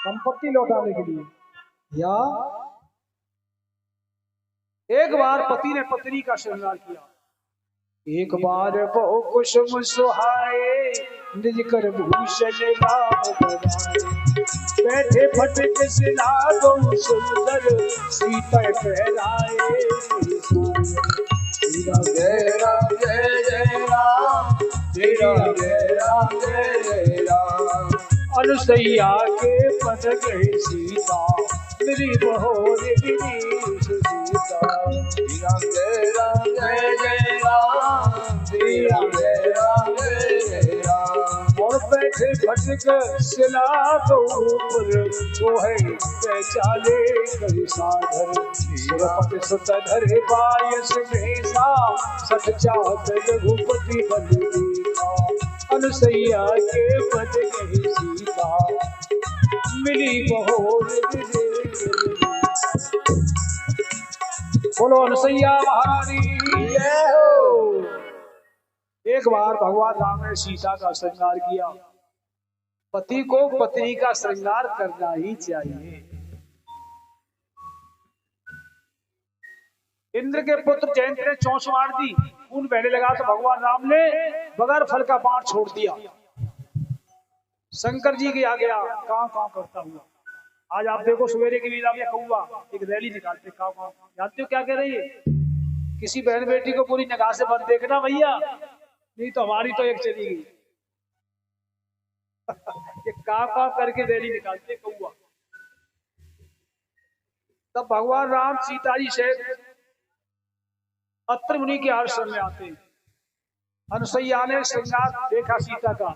संपत्ति लौटाने के लिए। या एक बार पति ने पत्नी का श्रृंगार किया। एक बार बहु कुसुम सुहाए निज कर भूषण राम बनाए। बैठे फटक सिला बहु सुंदर सीता पहराए। जय राम जय जय राम जय राम जय राम जय जय राम। अनुसैया के पद गई सीता मेरी बहोर गिरीश सीता। जय राम जय जय राम जय राम जय राम जय जय राम। और बैठे फटक सिला तो ऊपर वो है पहचाने कई साधर। सुरपत सुत धरे बायस भेसा सच चाहत रघुपति बल देखा। अनुसैया के पद गई सीता मिली बहोर। बोलो अनुसैया महारानी जय हो। एक बार भगवान राम ने सीता का श्रृंगार किया। पति को पत्नी का श्रृंगार करना ही चाहिए। इंद्र के पुत्र जयंत ने चोंच मार दी, खून बहने लगा तो भगवान राम ने बगैर फल का बाण छोड़ दिया। शंकर जी के आ गया कांव कांव करता हुआ। आज आप देखो सवेरे की वीरा में कौवा एक रैली निकालते कांव कांव। जानते हो क्या कह रही है? किसी बहन बेटी को पूरी निगाह से मत देखना भैया, नहीं तो हमारी तो एक चली गई। ये कांव कांव करके रैली निकालते कौवा। तब भगवान राम सीता जी से अत्र मुनि के आश्रम में आते हैं। अनुसैया ने श्रृंगार देखा सीता का।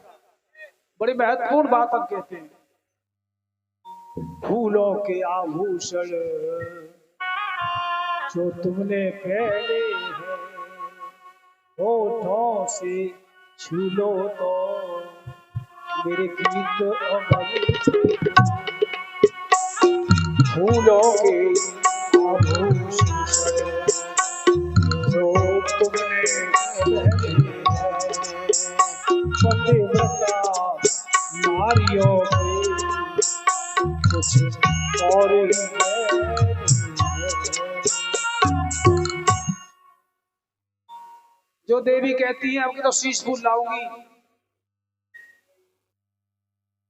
बड़ी महत्वपूर्ण बात हम कहते हैं। फूलों के आभूषण जो तुमने पहने हैं, होठों से छू लो तो मेरे गीत अमर। फूलों के आभूषण जो तुमने पहने हैं, पतिव्रता नारियों में कुछ और जो देवी कहती है आपके तो शीश फूल लाऊंगी।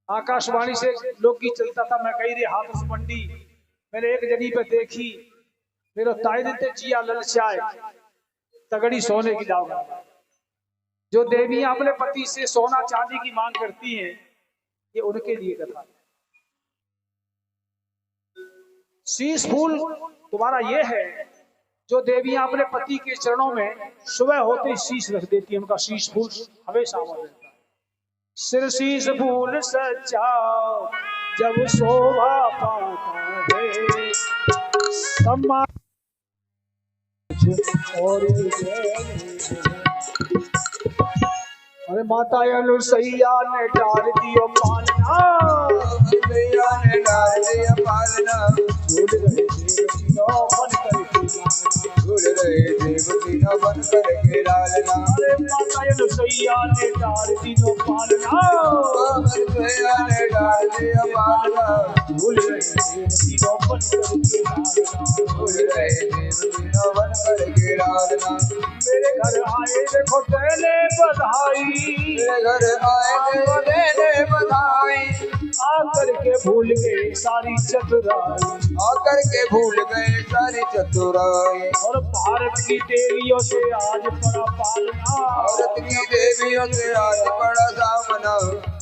आकाशवाणी से लोकगीत चलता था, मैं कही रे हाथ मंडी। मैंने एक जगह पे देखी, मेरा ताई दिन ते जिया ललचाए तगड़ी सोने की लाऊंगा। जो देवियां अपने पति से सोना चांदी की मांग करती हैं, ये उनके लिए कथा। शीश फूल तुम्हारा ये है, जो देवियां अपने पति के चरणों में सुबह होते ही शीश रख देती है, उनका शीश फूल हमेशा वहां रहता है। सिर शीश फूल सच्चा जब शोभा पाता है, सम्मान और अरे माता अनुसैया ने डाल दियो पालना। अनुसैया ने डाल दिया पालना। झूल रहे देवकी न बन करके लालना। अरे माता अनुसैया ने डाल दियो पालना। अनुसैया ने डाल दिया पालना। झूल रहे देवकी न बन करके लालना। झूल रहे देवकी न बन करके लालना। मेरे घर आए देखो देने बधाई। मेरे घर आए देखो देने बधाई। आकर के भूल गए सारी चतुराई। आकर के भूल गए सारी चतुराई। और भारत की देवियों से आज पड़ा पालना। भारत की देवियों से आज पड़ा सामना।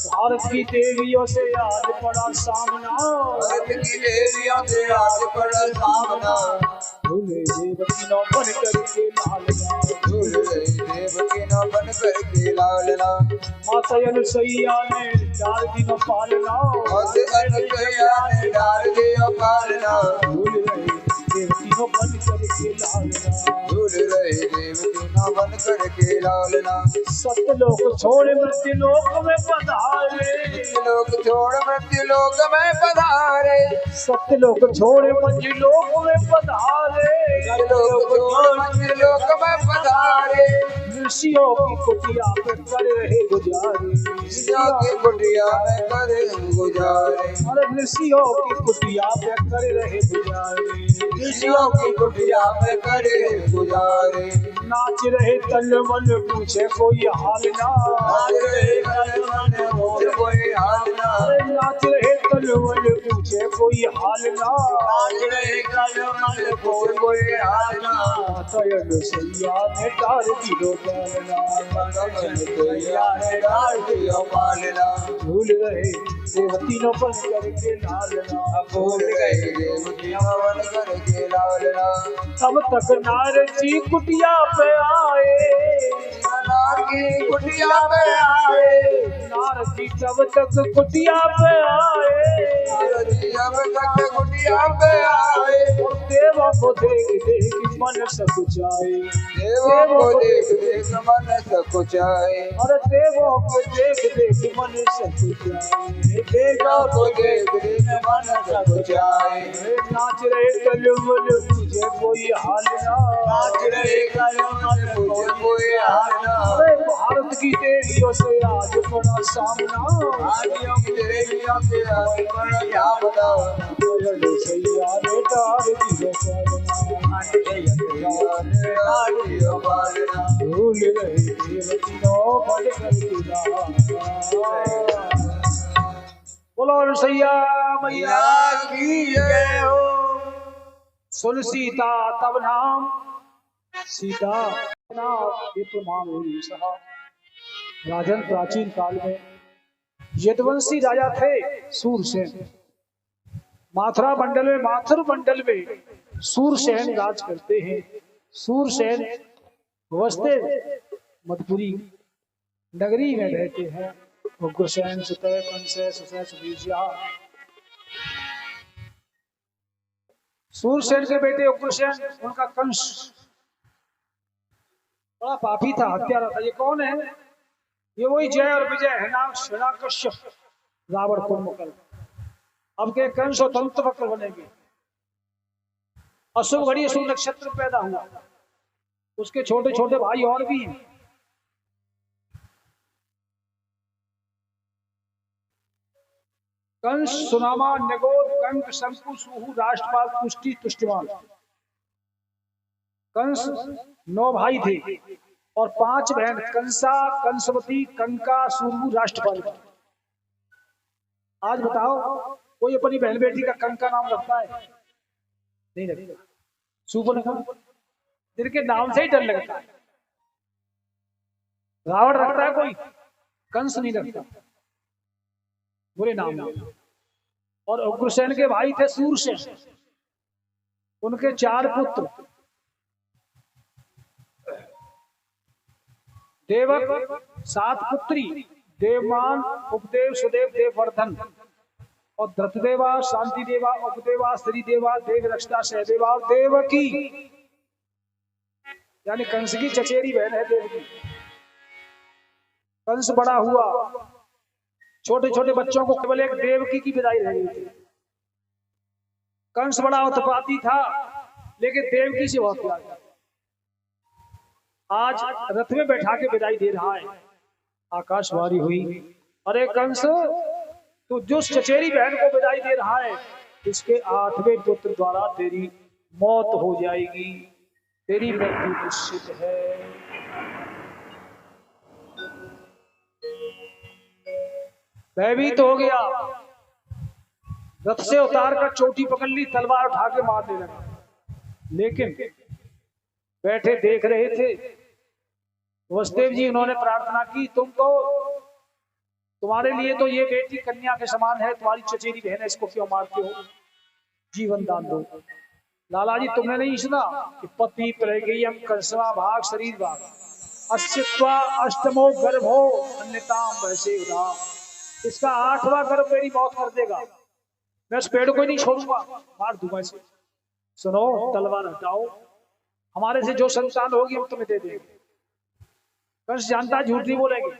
भारत की देवियों से आज पड़ा सामना। भारत की देवियों से आज पड़ा सामना। भूले देवकी न बन करके लालना। भूले देवकी न बन करके लालना। माता अनुसैया ने डाल दी न पालना। माता अनुसैया ने डाल दिया पालना। भूल रहे देवकी न बन करके लालना। भूल रहे देवकी न बन करके लालना। सत्यलोक छोड़ मृत्यु लोक में पधारे। लोक छोड़ मृत्यु लोक में पधारे। सत्यलोक छोड़ मंजू लोक में पधारे। लोक छोड़ मृत्यु लोक में पधारे। ऋषियों की कुटिया पे कर रहे गुजारे, ऋषियों की कुटिया में करे गुजारे, अरे ऋषियों की कुटिया पे कर रहे गुजारे, ऋषियों की कुटिया में करे गुजारे, नाच रहे तलमल पूछे कोई हाल ना, नाच रहे कलमन मोर कोई हाल ना, अरे नाच रहे तलमल पूछे कोई हाल ना, नाच रहे कलमन मोर कोई हाल ना, तयल सैया ने डार दिलो पालना, कमल कोया है डाल दियो पालना, झूल रहे देवतीनों पर करके लालना, भूल गए देवतियां वन करके लालना, तब तक नारद जी कुटिया पे आए, नार की कुटिया पे आए, नारद जी तब तक कुटिया पे आए, नारद जी अब तक कुटिया पे आए, और देवों को देख देख मन सकुचाए, देवों को देख देख मन सकुचाए, अरे देवों को देख देख मन सकुचाए, देवों को देख देख मन सकुचाए, नाच रहे तलमल तुझे कोई हाल ना, नाच रहे कलमन मोर कोई हाल ना, अरे भारत की देवियों से आज बड़ा सामना, आदियों की देवियों के आज बड़ा क्या बताओ, तयल सैया ने डार दिलो पालना, भूल रहे देवतीनों बल करके लालना। बोलो सैया मैया की जय हो, सुन सीता तब नाम, सीता नाम ये तो नाम है सहा। राजन प्राचीन काल में यदुवंशी राजा थे सूरसेन, माथुर मंडल में सूरसेन राज करते हैं। सूरसेन वस्ते मधुपुरी नगरी में रहते हैं। उग्रसेन सुतय कंसय सुसय सुबीजा। सूरसेन के बेटे उग्रसेन, उनका कंस बड़ा पापी था, हत्यारा था। ये कौन है? ये वही जय और विजय है, नाम हिरण्यकश्यप, रावण कुंभकर्ण। अब के कंस और दंतवक्र बनेंगे। अशुभ घड़ी अशुभ नक्षत्र पैदा हुआ, उसके छोटे छोटे भाई और भी हैं। कंस, सुनामा, नगोद, कंक, शंकु, सुहु, राष्ट्रपाल, पुष्टि, तुष्टिमान। कंस 9 भाई थे और 5 बहन, कंसा, कंसवती, कंका, सुरु, राष्ट्रपाल। आज बताओ कोई अपनी बहन बेटी का कंका नाम रखता है? नहीं रखता। सुपर्णखा, जिनके नाम से ही डर लगता है। रावण रखता है कोई, कंस नहीं रखता, बुरे नाम। और उग्रसेन के भाई थे सूरसेन, उनके 4 पुत्र, देवक, 7 पुत्री, देवमान, उपदेव, सुदेव, देववर्धन। और धृतदेवा, शांति देवा, उपदेवा, श्रीदेवा, देवरक्षता, सहदेवा और देवकी, यानी कंस की चचेरी बहन है देवकी। कंस बड़ा हुआ, छोटे छोटे बच्चों को केवल एक देवकी की विदाई रह गई थी। कंस बड़ा उत्पाती था, लेकिन देवकी से बहुत प्यार था। आज रथ में बैठा के विदाई दे रहा है। आकाशवाणी हुई, अरे कंस, तू जो चचेरी बहन को विदाई दे रहा है, इसके 8वें पुत्र द्वारा तेरी मौत हो जाएगी, तेरी मृत्यु निश्चित है। भयभीत हो गया, रथ से उतार कर चोटी पकड़ ली, तलवार उठा के मारने लगा। लेकिन बैठे देख रहे थे वसुदेव जी, उन्होंने प्रार्थना की, तुम्हारे लिए तो ये बेटी कन्या के समान है, तुम्हारी चचेरी बहन है, इसको क्यों मारते हो? जीवन दान दो। लाला जी, तुमने नहीं सुना कि पति प्रगेयम कंसवा भाग शरीर भाग अस्यत्वा अष्टमो गर्भो अन्यताम वैसे उदा। इसका 8वां गर्भ मेरी मौत कर देगा, मैं उस पेड़ को नहीं छोड़ूंगा, मार दूंगा इसे। सुनो, तलवार हटाओ, हमारे से जो संतान होगी हम तुम्हें दे देंगे। कंस जानता झूठ नहीं बोलेंगे।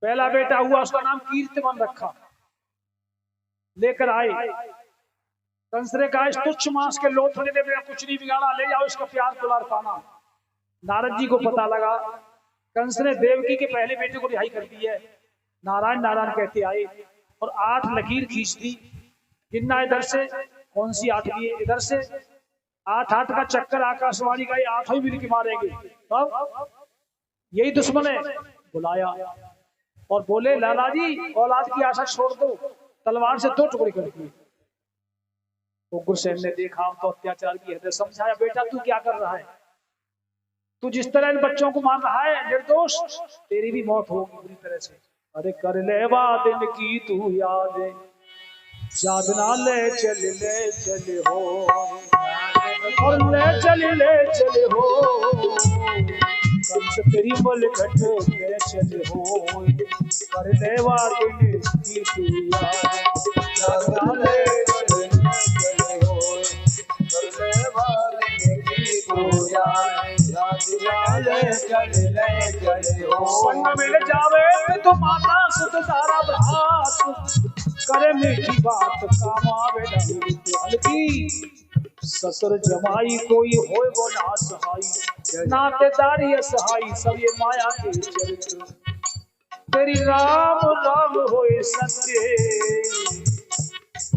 पहला बेटा हुआ, उसका नाम कीर्तिमान रखा। लेकर आए, कंस ने कहा, इस तुच्छ मांस के लोथड़े ने मेरा कुछ नहीं बिगाड़ा, ले जाओ इसका प्यार दुलार पाना। नारद जी को पता लगा कंस ने देवकी के पहले बेटे को रिहाई कर दी है। नारायण नारायण कहते आए और 8 लकीर खींच दी। गिनना इधर से, कौन सी 8 की है? इधर से 8 का चक्कर आकाशवाणी का, ये 8 ही मिल के मारेंगे। तब यही दुश्मन है। बुलाया और बोले लाला जी औलाद की आशा छोड़ दो, तलवार से 2 टुकड़े कर दिए। उग्रसेन ने देखा हम तो अत्याचार की हद है, समझाया बेटा तू क्या कर रहा है, तू जिस तरह इन बच्चों को मार रहा है निर्दोष, तेरी भी मौत होगी बुरी तरह से। अरे कर ले दिन की तू याद, याद ना ले चल हो, और ले चल हो, कंस तेरी बल घट ले चल हो। कर ले दिन की तू याद ना ले चल हो, संग मिल जावे तो माता सुत तारा भात, करे मीठी बात काम आवे हल्की। ससुर जमाई कोई होए वो ना सहाई, नातेदारी असहाई सब ये माया के चरित्र। तेरी राम राम होए सत्य,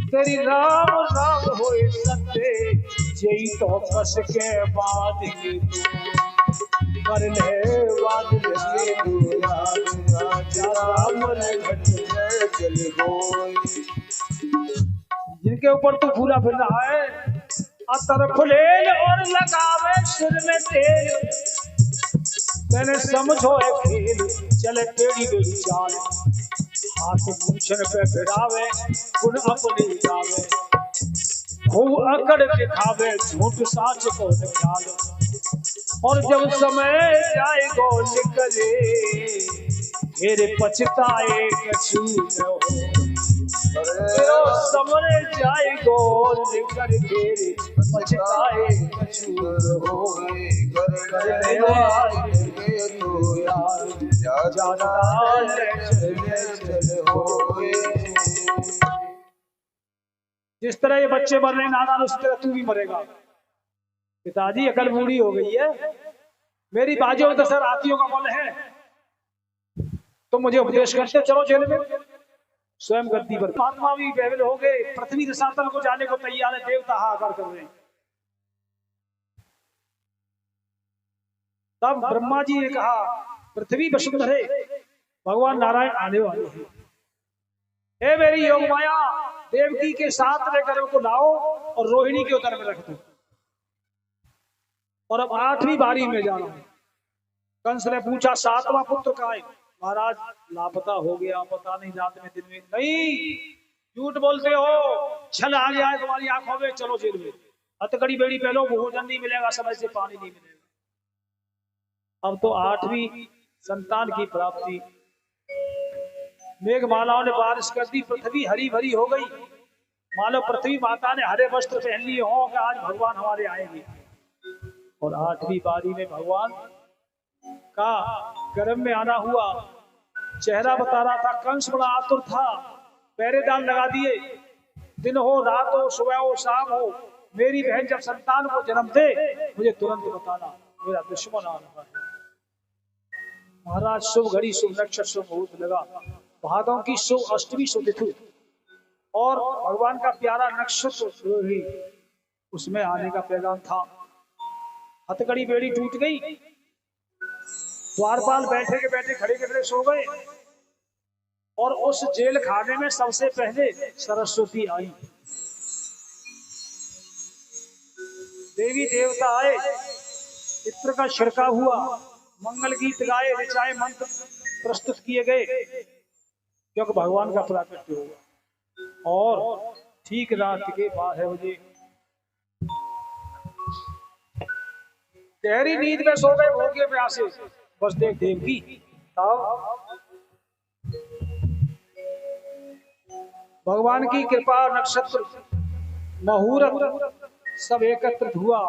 तेरी राम राम होए सत्य, जई तो कस के बाद के तू कर ले वाद लगे चल होए। जिनके ऊपर तू भूला फिर रहा है, अतर फुलेल और लगावे सिर में तेल, तेने समझो है खेल चले टेढ़ी बेड़ी चाल, हाथ पूछन पे भिड़ावे गुण अपने गावे, खूब अकड़ दिखावे झूठ साच को निकाले, और जब समय जाए गो निकले फिर पछताए कछु न हो। समय जाए गो निकल फिर पछताए कछु न हो। जिस तरह ये बच्चे मर रहे नादान, उसी तरह तू भी मरेगा। पिताजी अकल बूढ़ी हो गई है, मेरी बाजू में 10 हाथियों का बल है, तो मुझे उपदेश करते चलो जेल में। स्वयं गद्दी पर महात्मा भी बेवल हो गए, पृथ्वी रसातल को जाने को तैयार है, देवता हाहाकार कर रहे हैं। तब ब्रह्मा जी ने कहा पृथ्वी वसुंधरे भगवान नारायण आने वाले हैं, हे मेरी योग माया देवकी के 7 लेकर को लाओ और रोहिणी के उतर में रख दो, और अब 8वीं बारी में जाना है। कंस ने पूछा 7वां पुत्र कहाँ है? महाराज लापता हो गया, पता नहीं रात में दिन में। नहीं, झूठ बोलते हो, छल आ गया है तुम्हारी आंखों में, चलो जेल में। हथकड़ी बेड़ी पहलो, भोजन नहीं मिलेगा, समय से पानी नहीं मिलेगा। अब तो 8वीं संतान की प्राप्ति, मेघमालाओं ने बारिश कर दी, पृथ्वी हरी भरी हो गई, मानो पृथ्वी माता ने हरे वस्त्र पहन लिए हो कि आज भगवान हमारे आएंगे। और 8वीं बारी में भगवान का गर्भ में आना हुआ, चेहरा बता रहा था। कंस बड़ा आतुर था, पहरेदार लगा दिए, दिन हो रात हो सुबह हो शाम हो, मेरी बहन जब संतान को जन्म दे मुझे तुरंत बताना, मेरा दुश्मन आ रहा है। महाराज शुभ घड़ी शुभ नक्षत्र शुभ मुहूर्त लगा, भादों की शुभ अष्टमी शुभ तिथि, और भगवान का प्यारा नक्षत्र ही उसमें आने का पैगाम था। हथकड़ी बेड़ी टूट गई, द्वारपाल बैठे के बैठे खड़े के खड़े सो गए, और उस जेल खाने में सबसे पहले सरस्वती आई। देवी देवता आए, इत्र का छिड़काव हुआ, मंगल गीत गाए, ऋचाए मंत्र प्रस्तुत किए गए, क्योंकि भगवान का प्राकट्य हुआ। और ठीक रात के 12 बजे गहरी नींद में सो गए भोगे प्यासे, बस देख देवकी। तब भगवान की कृपा, नक्षत्र मुहूर्त सब एकत्रित हुआ।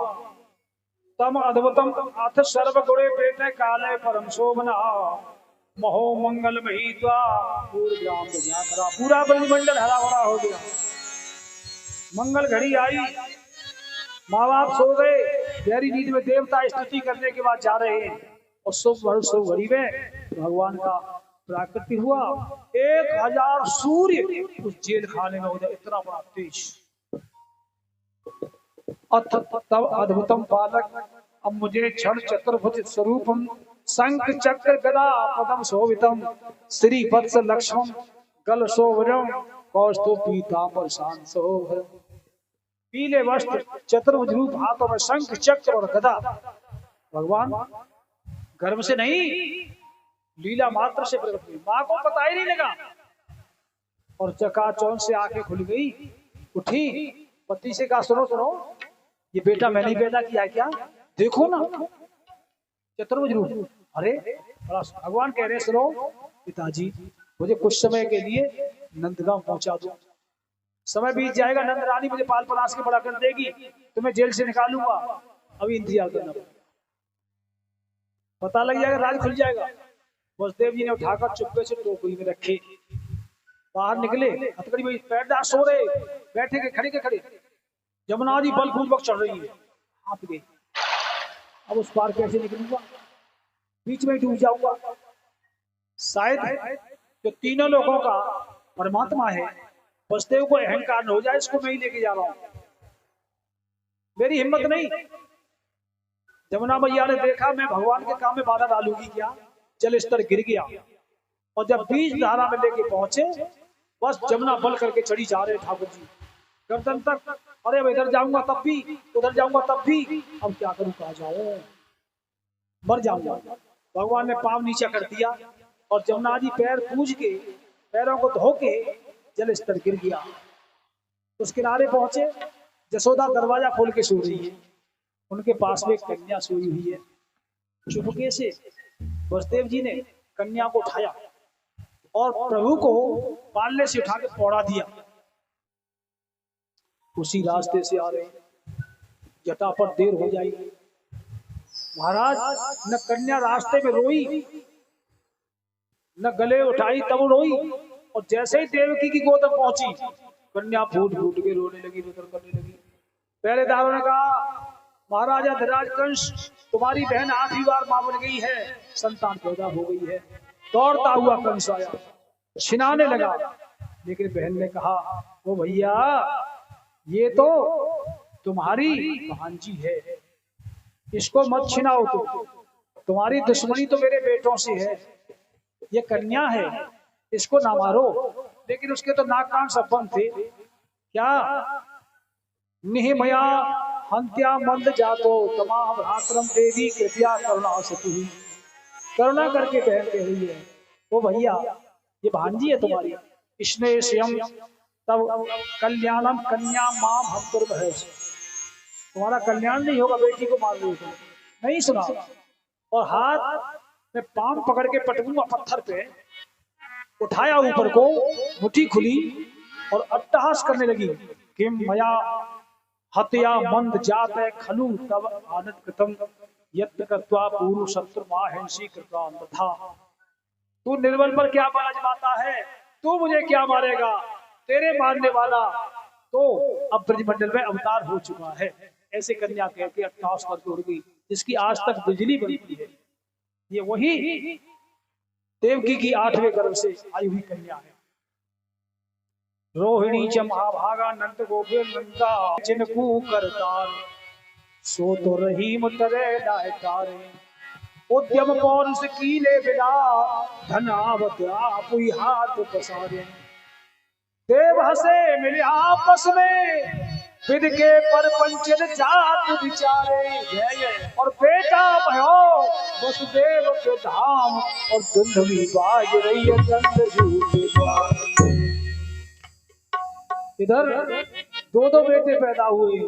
तम अद्भुतम अथ सर्व गुणे पेटे काले परम शोभना, महो मंगल महित्वा पूरा ब्रह्मंडल हरा भरा हो गया। मंगल घड़ी आई, माँ बाप सो गए, गहरी नींद में देवता स्तुति करने के बाद जा रहे हैं और शुभ घड़ी में भगवान का प्राकृति हुआ। 1000 सूर्य उस जेल खाने में हो जाए, इतना बड़ा तेज। अथ तब अद्भुतम बालक अब मुझे क्षण चतुर्भुज स्वरूपम शंख चक्र गदा पदम शोभितम श्री वत्स लक्ष्मण गल शोभरम कौस्तुभ पीतांबर शांत पीले वस्त्र चतुर्भुज रूप, हाथों में शंख चक्र और गदा। भगवान गर्भ से नहीं, लीला मात्र से प्रकट हुई। माँ को पता ही नहीं लगा और चकाचौंध से आंखें खुल गई। उठी, पति से कहा सुनो सुनो, ये बेटा मैंने पैदा किया क्या, देखो ना चतुर्भुज रूप। अरे भगवान कह रहे सुनो पिताजी, मुझे कुछ समय के लिए नंदगांव पहुंचा दो, समय बीत जाएगा, नंद रानी मुझे पाल पलास के बड़ा कर देगी, तुम्हें जेल से निकालूंगा, अभी इंतजार करना पड़ेगा, पता लग जाएगा, राज खुल जाएगा। वसुदेव जी ने उठाकर चुप्पे से टोकरी में रखे, बाहर निकले। हथकड़ी में पैरदार सो रहे, बैठे के खड़े के खड़े। जमुना जी बल पूर्वक चढ़ रही है, आप गए, अब उस पार कैसे निकलूंगा, बीच में डूब जाऊंगा। शायद जो तीनों लोगों का परमात्मा है, वसुदेव को अहंकार न हो जाए, इसको मैं ही लेके जा रहा हूं, मेरी हिम्मत नहीं। जमुना मैया ने देखा मैं भगवान के काम में बाधा डालूंगी क्या, जल स्तर गिर गया और जब बीज धारा में लेके पहुंचे, बस जमुना बल करके चढ़ी जा रहे ठाकुर जी गर्दन तक। अरे अब इधर जाऊंगा तब भी, उधर जाऊंगा तब भी, अब क्या करूं, कहा जाओ, मर जाऊंगा। भगवान ने पांव नीचा कर दिया और जमुना जी पैर पूज के, पैरों को धो के जल स्तर गिर गया। उस किनारे पहुंचे, जसोदा दरवाजा खोल के सो रही है, उनके पास में एक कन्या सोई हुई है। चुपके से वसुदेव जी ने कन्या को उठाया और प्रभु को पालने से उठा के पौड़ा दिया। उसी रास्ते से आ रहे, जटा पर देर हो जाएगी। महाराज न कन्या रास्ते में रोई, न गले उठाई तब रोई, और जैसे ही देवकी की गोद में पहुंची, कन्या फूट फूट के रोने लगी, रोकर करने लगी। पहरेदारों ने कहा महाराजा धीराज कंस, तुम्हारी बहन 8वीं बार मां बन गई है, संतान पैदा हो गई है। दौड़ता हुआ कंस आया, छिनाने लगा, लेकिन बहन ने कहा ओ भैया, ये तो तुम्हारी भांजी है, इसको मत छिनाओ, तुम्हारी दुश्मनी तो मेरे बेटों से है, ये कन्या है, इसको ना मारो। लेकिन उसके तो नाक कान सब बंद थे। क्या निहिमया हंत्या मंद जातो तमाम भ्रातरम देवी कृपया करुणा सती। करुणा करके बहन कह रही है वो भैया, ये भांजी है तुम्हारी, इसने स्वयं तब कल्याणम कन्या माम हम दुर्भय, तुम्हारा कल्याण नहीं होगा, बेटी को मार दो। नहीं सुना, और हाथ में पांव पकड़ के पटकूंगा पत्थर पे, उठाया ऊपर को, मुट्ठी खुली और अट्टहास करने लगी। किम मया हत्या मंद जात खलु तब आनंद कृतम यत्न कृत्वा पूर्व शत्रु माहिंसी कृता था। तू निर्बल पर क्या बल आजमाता है, तू मुझे क्या मारेगा, तेरे मारने वाला तो अब ब्रजमंडल में अवतार हो चुका है। ऐसे कन्या कह के अट्टहास करके उड़ गई, जिसकी आज तक बिजली बनती है। ये वही देवकी की 8वें गर्भ से आई हुई कन्या है। रोहिणी च महाभागा नंद गोपे नंदा जिनको करतार, सो तो रही मुतरे डायतारे, उद्यम पौरुष कीले बिना धनावत्या पुई हाथ पसारे। देव हसे मिले आपस में, विद के पर पंचन जात विचारे, और बेटा भयो वसुदेव के धाम, और दुंधवी बाज रही है गंधजू के द्वार। इधर 2 बेटे पैदा हुए।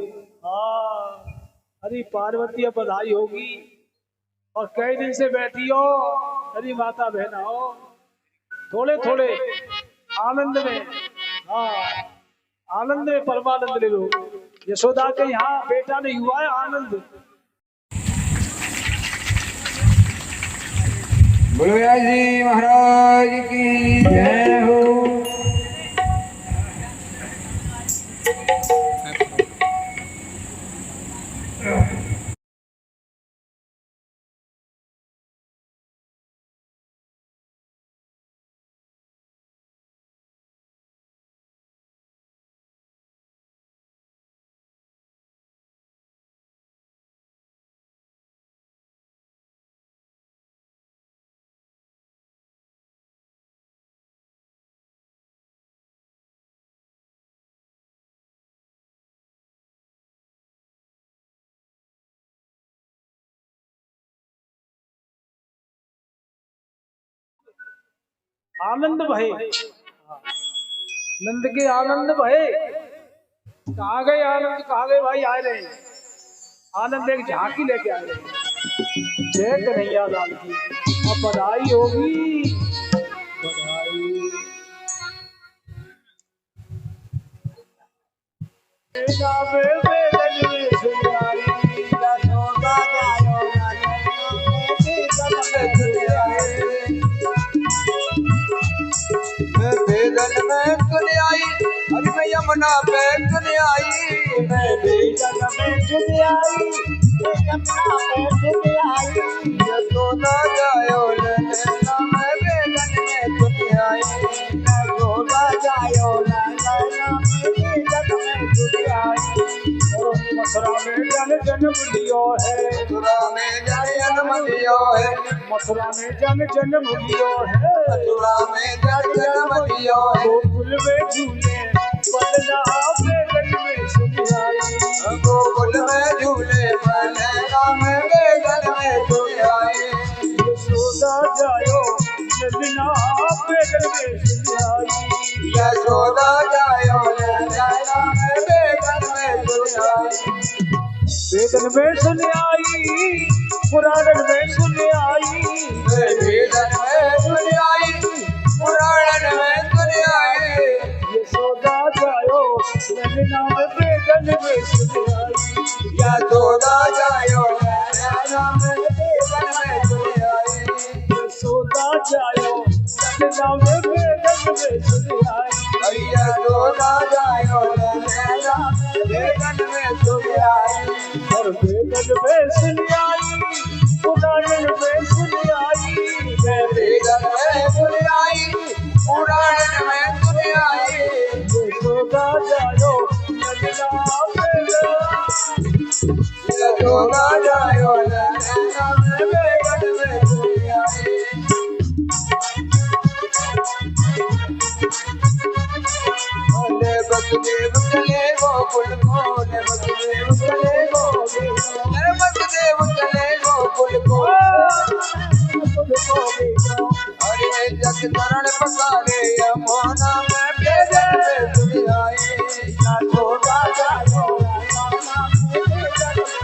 अरे पार्वती अब बधाई होगी, और कई दिन से बैठी हो, अरे माता बहना हो, थोड़े थोड़े आनंद में, आनंद में परमानंद ले लो। यशोदा के यहाँ बेटा नहीं हुआ है, आनंद। बोलो जी महाराज की जय हो। आनंद भये, नंद के आनंद भये। कहाँ गए आनंद, कहाँ गए भाई? आए रहे आनंद, एक झांकी लेके आए रहे। जय कन्हैया लाल की। अब बधाई होगी, बधाई। बेदन में सुन आई, अरे मैं यमुना पे सुन आई, मैं बेदन में सुन आई, मैं यमुना पे सुन आई, यशोदा जायो ललना, मैं बेदन में सुन आई, यशोदा जायो ललना, मैं बेदन में सुन आई। मथुरा में जन जन्म लियो है, मथुरा में जन जन्म लियो है, मथुरा में जन जन्म लियो है, मथुरा में जन जन्म लियो है, गोकुल में झूले पलना बेदन में सुन आई, गोकुल में झूले पलना में बेदन में सुन आई, यशोदा जायो ललना बेदन में सुन आई, यशोदा जायो ललना में बेदन में सुन आई, बेदन में सुन आई, पुराण में सुन आई, बेदन में सुन आई, पुराण में सुन आई, यशोदा जायो ललना बेदन में सुन आई, यशोदा जायो ललना में बेदन में सुन आई, यशोदा जायो ललना बेदन में सुन आई, यशोदा जायो ललना बेदन में सुन आई, और बेदन में सुन आई, पुराण में सुन आई, बेदन में सुन आई, पुराण में सुन आई, यशोदा जायो ललना यशोदा जायो ललना बेदन में सुन आई। ओले वसुदेव चले गोकुल को, ओले वसुदेव चले गोकुल को, ओले वसुदेव चले गोकुल को, हरे जग चरण पसारे यमुना में बेदन में सुन आई, यशोदा जायो ललना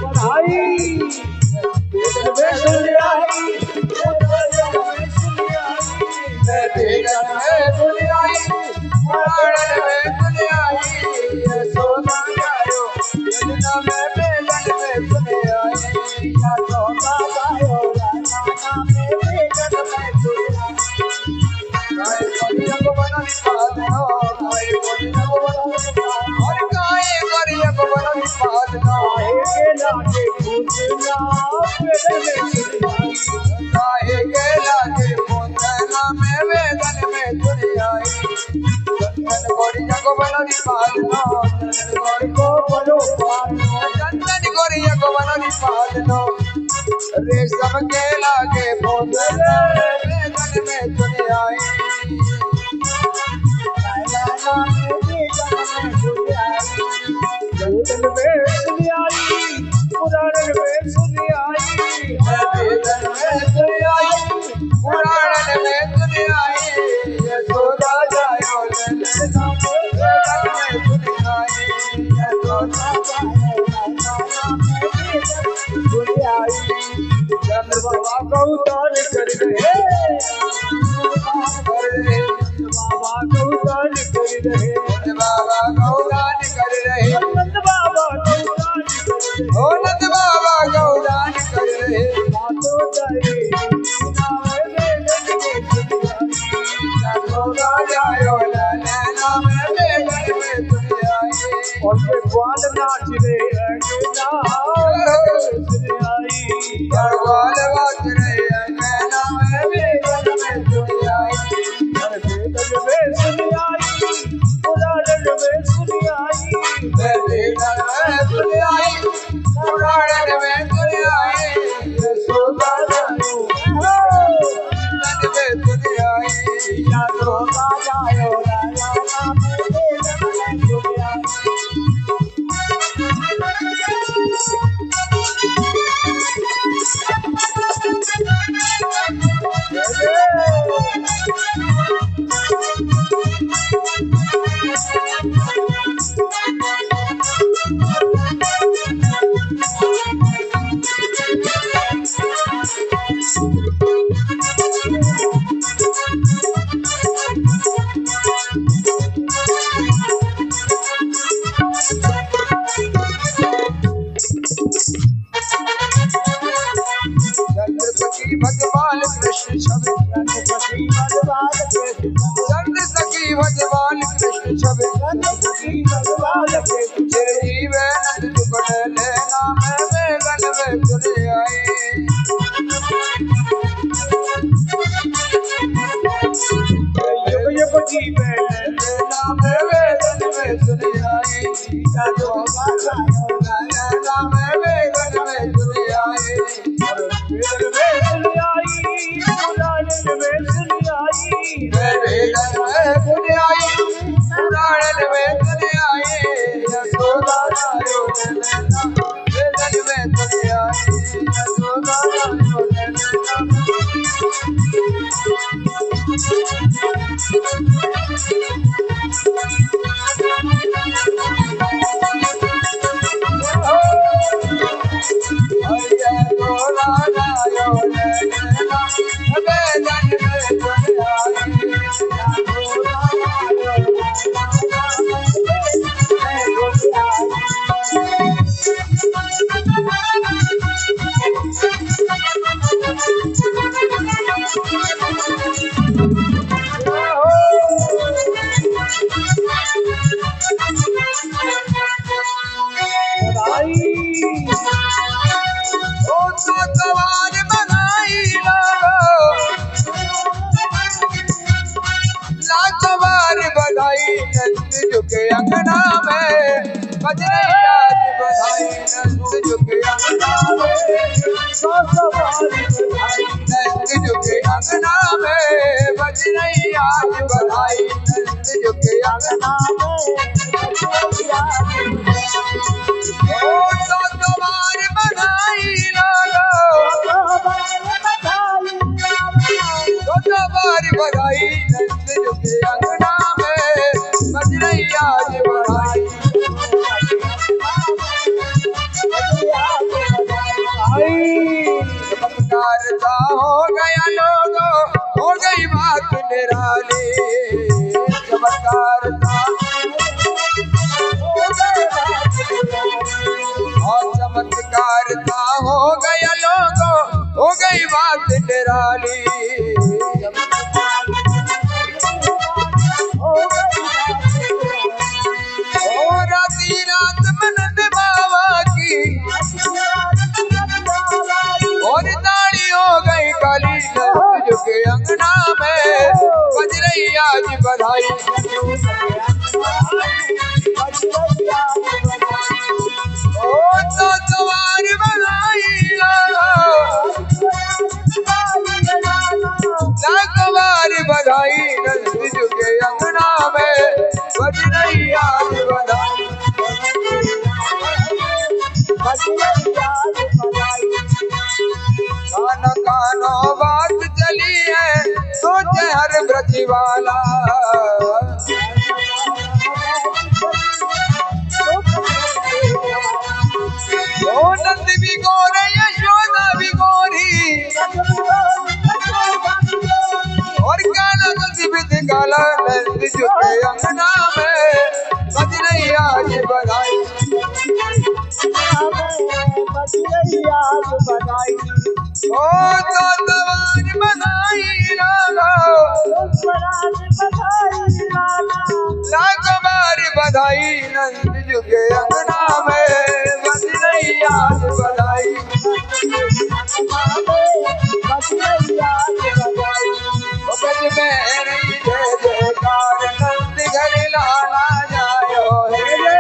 बधाई। बेदन में सुन आई, पुराण में सुन आई, बेदन में सुन आई, पुराण में सुन आई, यशोदा जायो ललना में बेदन में सुन आई, यशोदा जायो ललना में बेदन में सुन आई। गाय करिया को बना निपालना, गाय करिया को बना निपालना, और गाय करिया को बना निपालना, के लागे पूजना बेदन में सुन आई, गाय के लागे पूजना में बेदन में सुन आई, चंदन करिया को बना निपालना, चंदन को बनो पालो, चंदन करिया को बना निपालना, रेशम के लागे पूजना बेदन में सुन आई, बेदन में सुन आई, पुराण में सुन आई, बेदन में सुन आई, पुराण में सुन आई, यशोदा जायो ललना बेदन में सुन आई, यशोदा जायो ललना बेदन में सुन आई, चंद्र बाबा का उतार कर रहे, बाबा का उतार कर रहे, बाबा गौदान कर रहे, नंद बाबा का उतार कर रहे, ओ नंद बाबा गौदान कर रहे, बातों जाए नावे बेदन में सुन आई, यशोदा जायो ललना बेदन में सुन आई, और ये ग्वाल नाच रहे अंगना सुन आई, गढ़वाल बाज रहे अंगना में बेदन में सुन आई, बेदन में सुन आई, पुराण में सुन आई, बेदन में सुन आई, पुराण में सुन आई, यशोदा जायो ललना में सुन आई, यशोदा जायो ललना बेदन में सुन आई। चिरजीव नंद जुगड़ लेना में वेगन में सुन आए युग युग जीवे लेना में वेगन में सुन आए लेना में वेगन में सुन आए वेदन में सुन आई पुराण में सुन आई वेगन में सुन आई पुराण में सुन आए यशोदा आयो लेना वेगन में सुन आए यशोदा आयो लेना अंगना में बजरैया जी बधाई नंद झुके अंगना में नंद झुके अंगना में बजरैया जी बधाई नंद झुके अंगना ओ तो तुम्हारी बधाई लालो तो तुम्हारी बधाई नंद झुके अंगना में बजरैया जी बधाई चमत्कारता हो गया लोगो हो गई बात निराली चमत्कारता और चमत्कारता हो गया लोगो हो गई बात निराली रात मनन बाबा की और दाढ़ी हो गई काली नंद झुके अंगना में बजरैया जी बधाई ओ तो सवार बधाई लाखवार बधाई नंद झुके अंगना में बजरैया जी बधाई कानो कानो बात चली है सोचे हर ब्रज वाला ओ नंद भी गोर यशोदा भी गोरी और काला गति काला नंद झुके अंगना में बजरैया जी बधाई ओ तो तवार बधाई लाख बार बधाई नंद झुके अंगना में बजरैया जी बधाई बज में रही जय जयकार नंद घर लाला जायो हे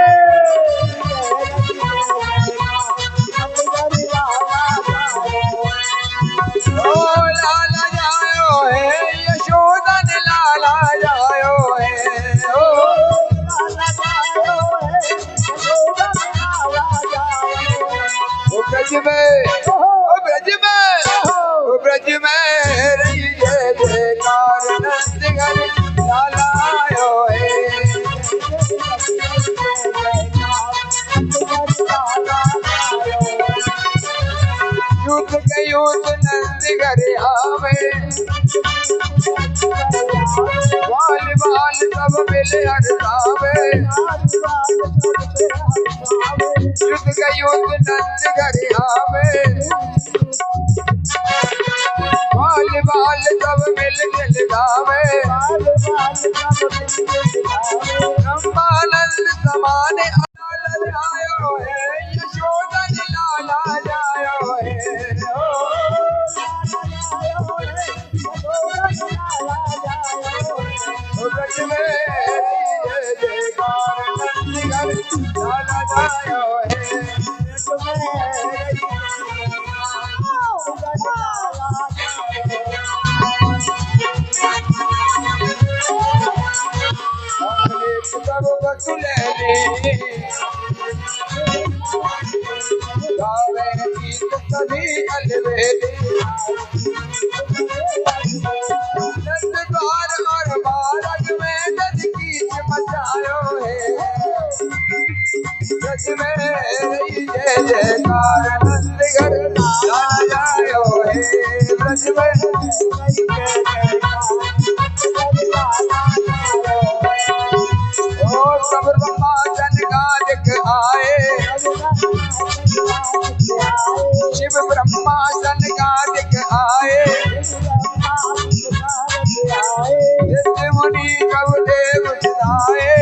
लाला जायो है यशोदा ने लाला जायो है ब्रज में रही जय जयकार नंद घर लाला आयो है युद्ध के युद्ध नंद घर आवे बाल बाल सब मिले हरसावे युद्ध के युद्ध नंद घर आवे बाल बाल सब मिल मिल गावे ब्रह्मानंद समान आनंद आयो है यशोदन लाला जायो है ब्रज में जय जयकार नंदगढ़ लाला जायो है सब बसुले गावे गीत सभी अलवेली नंद द्वार और बारग में नद कीच मचायो है ब्रज में जय जयकार नंदगढ़ लाला जायो है ब्रज में सब ब्रह्माचन गायक आए शिव ब्रह्माचन गायक आए नित्य मुनि कव देव चिदाए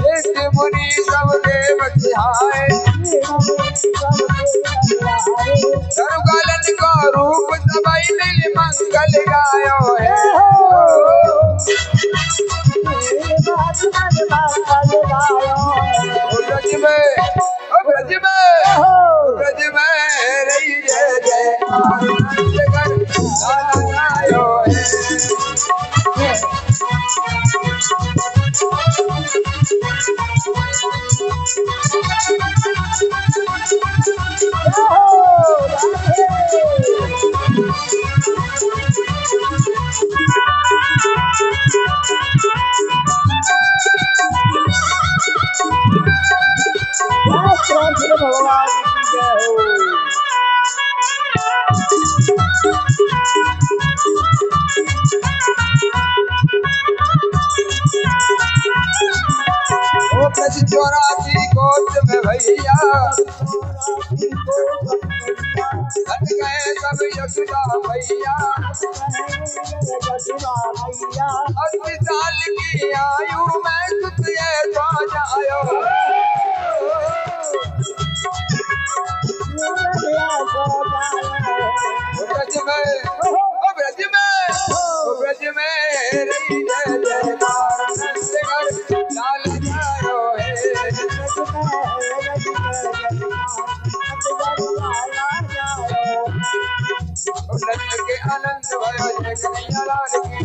नित्य मुनि सब देव चिहाए सर्वकालन को रूप सबई मिल मंगल गायो है ब्रज में रही जय जयकार नंदगढ़ लाला जायो है भगवान की जय हो। ओ ब्रज 84 कोस में भैया हट गए सब यशोदा भैया 80 साल की आयु में सुत ये तो जायो ब्रज में रही जय जयकार नंदगढ़ लाला जायो है नंद के आनंद भयो जय कन्हैया लाल की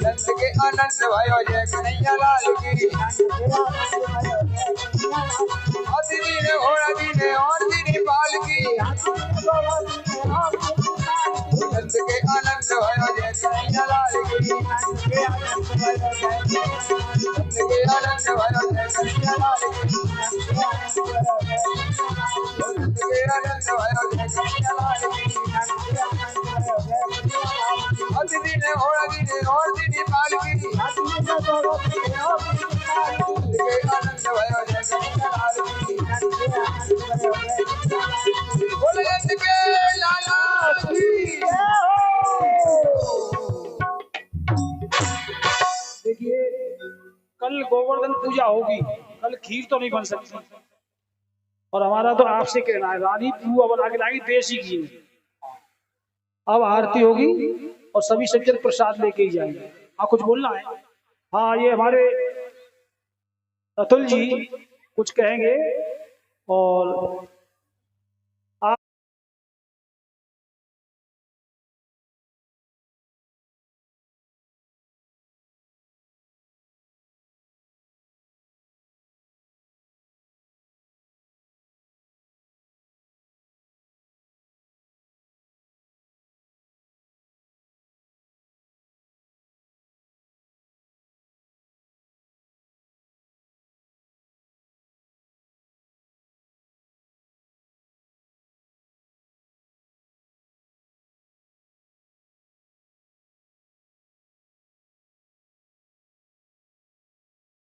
नंद के आनंद भयो जय कन्हैया लाल की दिन घोड़ा दिन और दिन पाल की नंद के आनंद भयो जय कन्हैया लाल की नंद के आनंद भयो जय कन्हैया लाल की नंद के आनंद भयो जय कन्हैया लाल की दिन घोड़ा दिन और दिन पाल की नंद के आनंद भयो जय कन्हैया लाल की बोले नंद के लाला की देखिए कल गोवर्धन पूजा होगी, कल खीर तो नहीं बन सकती और हमारा तो आपसे कहना है रानी पुआ बना के लाएगी देसी घी में। अब आरती होगी और सभी सज्जन प्रसाद लेके ही जाएंगे। हाँ कुछ बोलना है? हाँ ये हमारे अतुल जी कुछ कहेंगे और